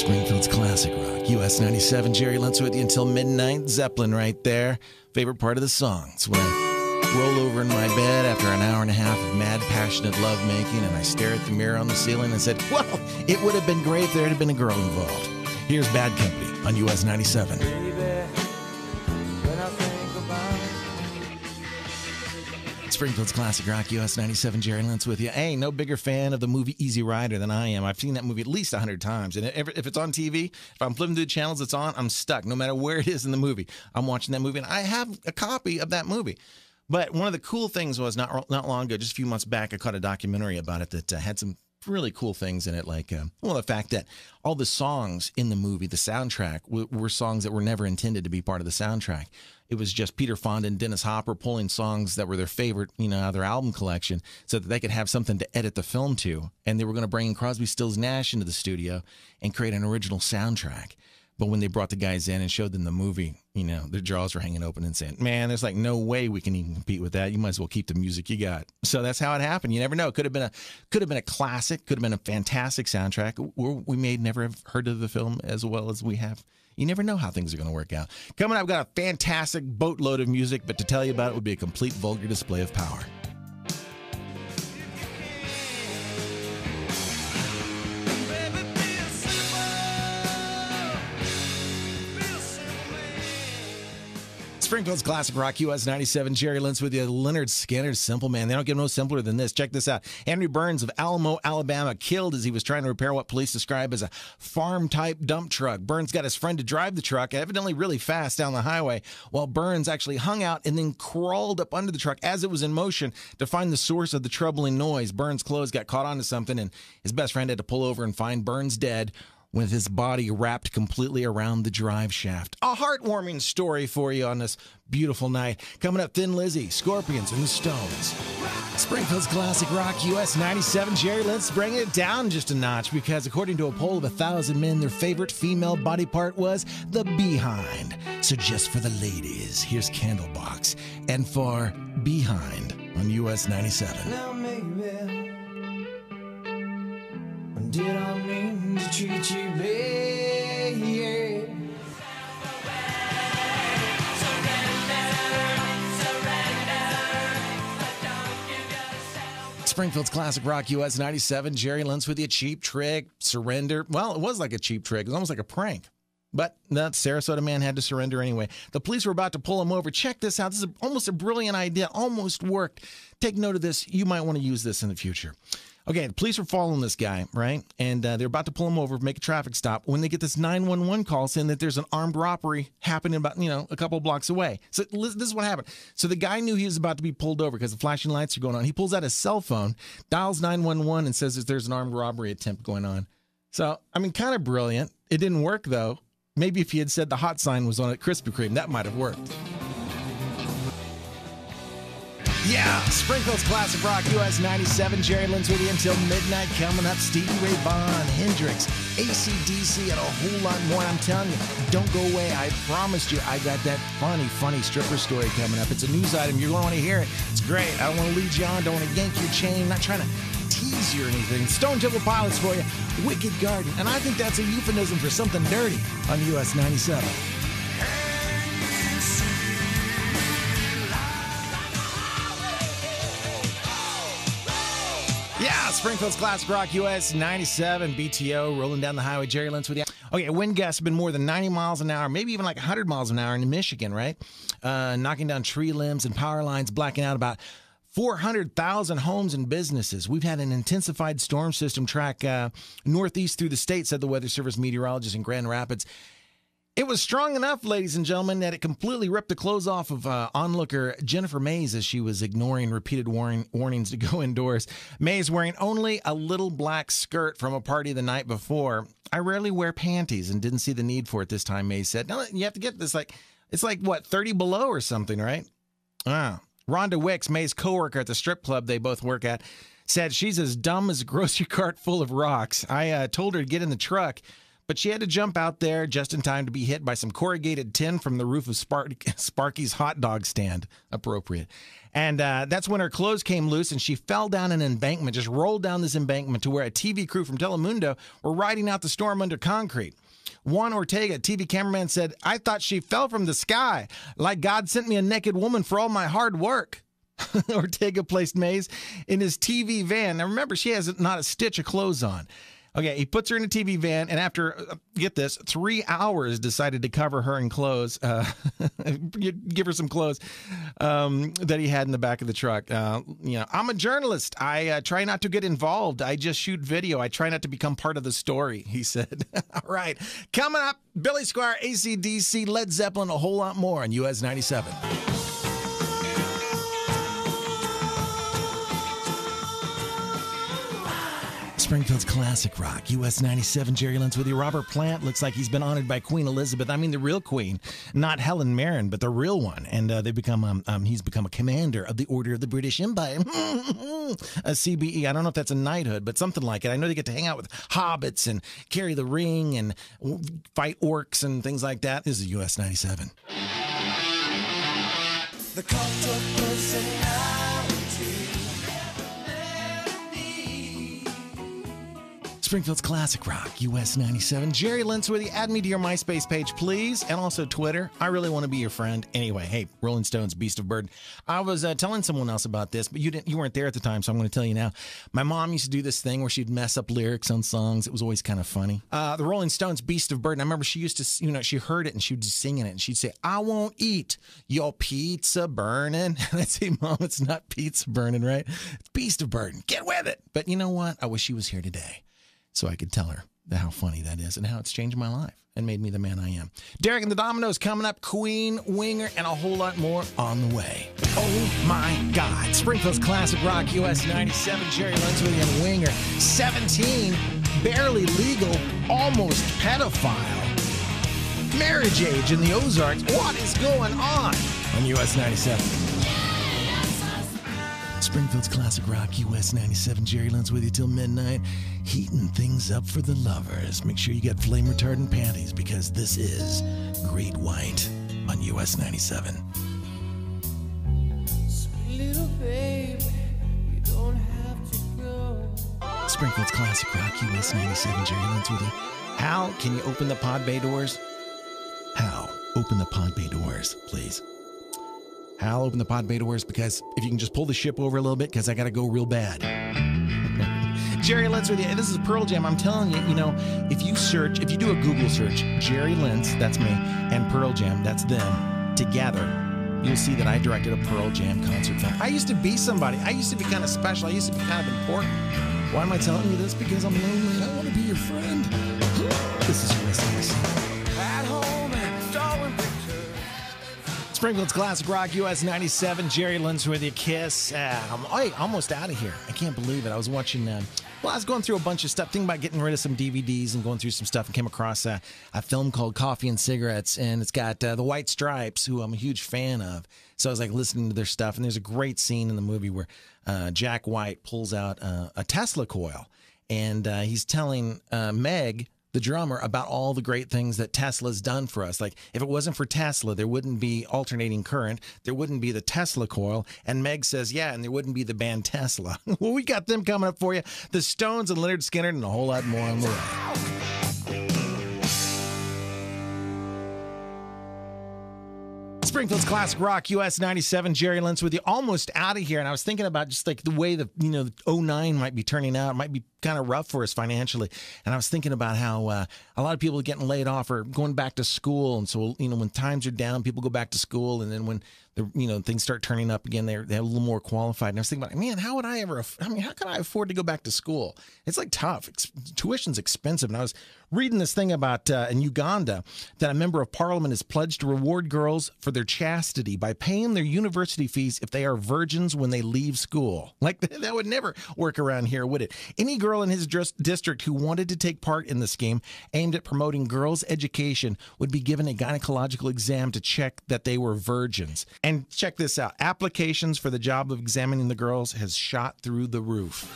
Springfield's classic rock. US97, Jerry Lentz with you until midnight. Zeppelin right there. Favorite part of the song. It's when I roll over in my bed after an hour and a half of mad, passionate lovemaking, and I stare at the mirror on the ceiling and said, well, it would have been great if there had been a girl involved. Here's Bad Company on US97. Springfield's classic rock, US97, Jerry Lentz with you. Hey, no bigger fan of the movie Easy Rider than I am. I've seen that movie at least 100 times. And if it's on TV, if I'm flipping through the channels it's on, I'm stuck. No matter where it is in the movie, I'm watching that movie. And I have a copy of that movie. But one of the cool things was not long ago, just a few months back, I caught a documentary about it that had some really cool things in it, like the fact that all the songs in the movie, the soundtrack, were songs that were never intended to be part of the soundtrack. It was just Peter Fonda and Dennis Hopper pulling songs that were their favorite, out of their album collection so that they could have something to edit the film to. And they were going to bring Crosby, Stills, Nash into the studio and create an original soundtrack. But when they brought the guys in and showed them the movie, their jaws were hanging open and saying, man, there's like no way we can even compete with that. You might as well keep the music you got. So that's how it happened. You never know. It could have been a classic, could have been a fantastic soundtrack. We may never have heard of the film as well as we have. You never know how things are going to work out. Coming up, I've got a fantastic boatload of music, but to tell you about it would be a complete vulgar display of power. Springfield's classic rock, US97, Jerry Lentz with you. Leonard Skinner's Simple Man. They don't get no simpler than this. Check this out. Henry Burns of Alamo, Alabama, killed as he was trying to repair what police describe as a farm-type dump truck. Burns got his friend to drive the truck, evidently really fast down the highway, while Burns actually hung out and then crawled up under the truck as it was in motion to find the source of the troubling noise. Burns' clothes got caught onto something, and his best friend had to pull over and find Burns dead, with his body wrapped completely around the drive shaft. A heartwarming story for you on this beautiful night. Coming up, Thin Lizzy, Scorpions, and the Stones. Springfield's classic rock, US97, Jerry Lentz bringing it down just a notch because according to a poll of 1,000 men, their favorite female body part was the behind. So just for the ladies, here's Candlebox. And for Behind on US97. Now maybe did I mean to treat you bad? Springfield's classic rock, US97, Jerry Lentz with you. Cheap Trick, Surrender. Well, it was like a cheap trick. It was almost like a prank. But that Sarasota man had to surrender anyway. The police were about to pull him over. Check this out. This is almost a brilliant idea. Almost worked. Take note of this. You might want to use this in the future. Okay, the police were following this guy, right? And they're about to pull him over, make a traffic stop, when they get this 911 call saying that there's an armed robbery happening about, a couple blocks away. So this is what happened. So the guy knew he was about to be pulled over because the flashing lights are going on. He pulls out his cell phone, dials 911, and says that there's an armed robbery attempt going on. So, kind of brilliant. It didn't work, though. Maybe if he had said the hot sign was on it, Krispy Kreme, that might have worked. Yeah, Springfield's classic rock, US97, Jerry Lentz with you until midnight. Coming up, Stevie Ray Vaughan, Hendrix, AC/DC, and a whole lot more. I'm telling you, don't go away. I promised you I got that funny stripper story coming up. It's a news item. You're going to want to hear it. It's great. I don't want to lead you on. Don't want to yank your chain. I'm not trying to tease you or anything. Stone Temple Pilots for you. Wicked Garden. And I think that's a euphemism for something dirty on US97. Yeah, Springfield's classic rock, US97, BTO, rolling down the highway. Jerry Lentz with you. Okay, wind gusts have been more than 90 miles an hour, maybe even like 100 miles an hour in Michigan, right? Knocking down tree limbs and power lines, blacking out about 400,000 homes and businesses. We've had an intensified storm system track northeast through the state, said the Weather Service meteorologist in Grand Rapids. It was strong enough, ladies and gentlemen, that it completely ripped the clothes off of onlooker Jennifer Mays as she was ignoring repeated warnings to go indoors. Mays wearing only a little black skirt from a party the night before. I rarely wear panties and didn't see the need for it this time, Mays said. Now, you have to get this, it's like, what, 30 below or something, right? Rhonda Wicks, Mays' coworker at the strip club they both work at, said she's as dumb as a grocery cart full of rocks. I told her to get in the truck, but she had to jump out there just in time to be hit by some corrugated tin from the roof of Sparky's hot dog stand. Appropriate. And that's when her clothes came loose and she fell down an embankment, just rolled down this embankment to where a TV crew from Telemundo were riding out the storm under concrete. Juan Ortega, TV cameraman, said, "I thought she fell from the sky, like God sent me a naked woman for all my hard work." Ortega placed Mays in his TV van. Now remember, she has not a stitch of clothes on. Okay, he puts her in a TV van, and after, get this, 3 hours decided to cover her in clothes, give her some clothes that he had in the back of the truck. I'm a journalist. I try not to get involved. I just shoot video. I try not to become part of the story, he said. All right, coming up, Billy Squier, AC/DC, Led Zeppelin, a whole lot more on US 97. Springfield's classic rock, US 97, Jerry Lentz with you. Robert Plant looks like he's been honored by Queen Elizabeth. I mean, the real queen, not Helen Mirren, but the real one. And he's become a commander of the Order of the British Empire, a CBE. I don't know if that's a knighthood, but something like it. I know they get to hang out with hobbits and carry the ring and fight orcs and things like that. This is US 97. The cult of personality. Springfield's classic rock, US 97. Jerry Lentz with you. Add me to your MySpace page, please, and also Twitter. I really want to be your friend. Anyway, hey, Rolling Stones, Beast of Burden. I was telling someone else about this, but you weren't there at the time, so I'm going to tell you now. My mom used to do this thing where she'd mess up lyrics on songs. It was always kind of funny. The Rolling Stones, Beast of Burden. I remember she used to, she heard it and she would just sing it, and she'd say, "I won't eat your pizza burning." And I'd say, "Mom, it's not pizza burning, right? It's Beast of Burden. Get with it." But you know what? I wish she was here today, so I could tell her how funny that is and how it's changed my life and made me the man I am. Derek and the Dominoes coming up, Queen, Winger, and a whole lot more on the way. Oh, my God. Springfield's classic rock, US 97, Jerry Lentz with you, and Winger. 17, barely legal, almost pedophile. Marriage age in the Ozarks. What is going on US 97? Springfield's classic rock, US 97, Jerry Lentz with you till midnight, heating things up for the lovers. Make sure you get flame retardant panties, because this is Great White on US 97. Sweet little baby, you don't have to go. Springfield's classic rock, US 97, Jerry Lentz with you. Hal, can you open the pod bay doors? Hal, open the pod bay doors, please. Hal, open the pod bay doors, because if you can just pull the ship over a little bit, because I got to go real bad. Jerry Lentz with you. And this is Pearl Jam. I'm telling you, if you do a Google search, Jerry Lentz, that's me, and Pearl Jam, that's them, together, you'll see that I directed a Pearl Jam concert film. I used to be somebody. I used to be kind of special. I used to be kind of important. Why am I telling you this? Because I'm lonely and I want to be your friend. This is US 97. At home and drawing pictures. Springfield's classic rock, US 97, Jerry Lentz with you, Kiss. I'm almost out of here. I can't believe it. I was watching, I was going through a bunch of stuff, thinking about getting rid of some DVDs and going through some stuff, and came across a film called Coffee and Cigarettes, and it's got the White Stripes, who I'm a huge fan of. So I was like listening to their stuff, and there's a great scene in the movie where Jack White pulls out a Tesla coil, and he's telling Meg, the drummer, about all the great things that Tesla's done for us. Like, if it wasn't for Tesla, there wouldn't be alternating current, there wouldn't be the Tesla coil. And Meg says, yeah, and there wouldn't be the band Tesla. Well, we got them coming up for you. The Stones and Leonard Skinner and a whole lot more on the way. Springfield's classic rock, US 97, Jerry Lentz with you. Almost out of here. And I was thinking about just like the way the 09 might be turning out. It might be kind of rough for us financially. And I was thinking about how a lot of people are getting laid off or going back to school. And so, when times are down, people go back to school. And then when things start turning up again, they're a little more qualified. And I was thinking about, man, how can I afford to go back to school? It's like tough. Tuition's expensive. And I was reading this thing about in Uganda that a member of parliament has pledged to reward girls for their chastity by paying their university fees if they are virgins when they leave school. Like, that would never work around here, would it? Any girl in his district who wanted to take part in the scheme aimed at promoting girls' education would be given a gynecological exam to check that they were virgins. And check this out. Applications for the job of examining the girls has shot through the roof.